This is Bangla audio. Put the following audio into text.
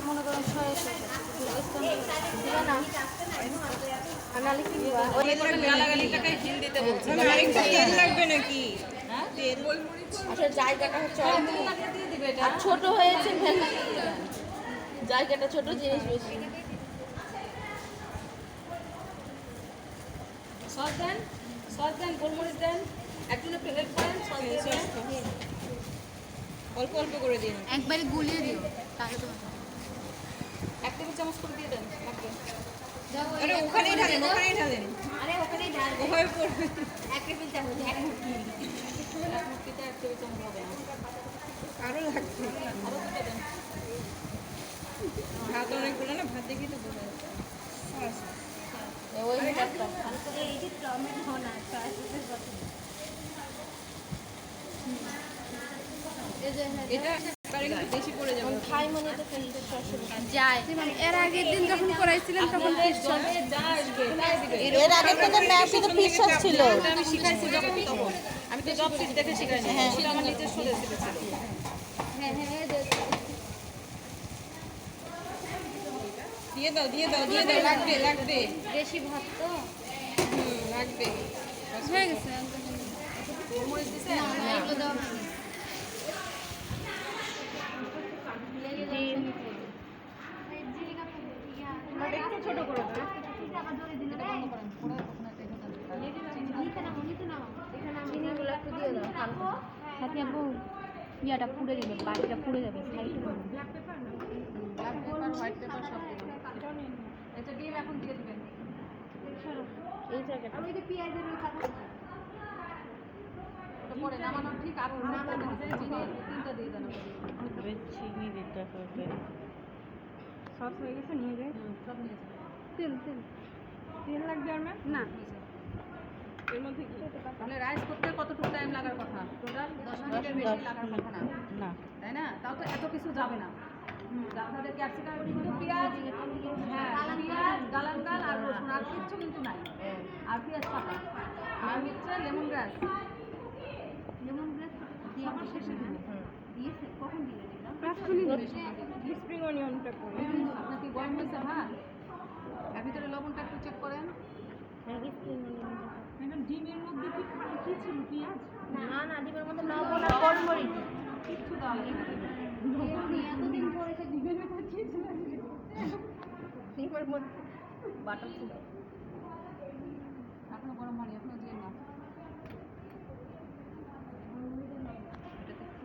মনে করেন 600 দিবে না আনালে কি দিবা ওই গালাগালি টাকায় হিন্দিতে বলছি আরেকটু তেল লাগবে নাকি হ্যাঁ তেল আচ্ছা জায়গাটা হচ্ছে দিয়ে দিবে এটা আর ছোট হয়েছে জায়গাটা ছোট জিনিস বেশি সস দেন গোলমরিচ দেন একজন একটু হেল্প করেন সস অল্প অল্প করে দিন একবারে গুলিয়ে দিও তাহলে তো এক টেবিল চামচ করে দিয়ে দেন লাগবে যাও আরে ওখানেই ঢালেন আরে ওখানেই ডাল ওভাবে পড়বে এক টেবিল চামচ এক মুঠি এক মুঠিতে এক টেবিল চামচ হবে না আরো লাগবে আরো দিতে দেন ভাত অনেকগুলো না ভাত দেখি তো বোঝা যাচ্ছে ওই একটা এই যে টমেটো না সসের কথা এটা বেশি পড়ে যাবে খাই মনে তো ফেলতে সরাসরি যায় এর আগের দিন যখন করাইছিলাম তখন এর আগে তো ম্যাপে তো ফিশ সস ছিল আমি শিখাইছি যখন তখন আমি তো জব সিট দেখে শিখাইছি সেটা আমার নিজের শুনে শিখেছিল হ্যাঁ হ্যাঁ দিয়ে দাও লাগবে বেশি ভাত তো লাগবে হয়ে গেছে গোলমরিচ দিছে না এগুলো দাও না একটু ছোট করে দাও চিনিগুলো একটু দিয়ে দাও হালকা সাথে আপু ইয়াটা পুড়ে যাবে বাটিটা পুড়ে যাবে সাইডে ব্ল্যাক পেপার হোয়াইট পেপার সব দিবেন এটা ডিম এখন দিয়ে দিবেন এই জায়গাটা ওই যে পেঁয়াজের ওই কথা ওটা পরে নামানোর ঠিক আর চিনি তিনটা দিয়ে দেন চিনি দিতে হবে সস হয়ে গেছে নিয়ে যাই সব নিয়ে যাই তেল লাগবে আর ম্যাম না এর মধ্যে কি তাহলে রাইস করতে কতটুকু টাইম লাগার কথা টোটাল 10 মিনিটের বেশি লাগার কথা না না তাই না তাও তো এত কিছু যাবে না আপনাদের ক্যাপসিকাম শুধু পেঁয়াজ হ্যাঁ পেঁয়াজ গালাঙ্গাল আর রসুন আর কিচ্ছু কিন্তু নাই আর পেঁয়াজ পাতা আর হচ্ছে লেমন গ্রাস লেমন গ্রাস দিয়ে আমার শেষে দিয়েছে কখন দিলে স্প্রিং অনিয়নটা করে আপনার কি গরম হয়েছে ভাত এর ভিতরে লবণটা একটু চেক করেন ম্যাডাম ডিমের মধ্যে কি ছিল পেঁয়াজ না ডিমের মধ্যে লবণ আর গোলমরিচ কিচ্ছু দাও এতদিন পরে সে ডিমের ভেতর কি ছিল ডিমের মধ্যে বাটার ছিল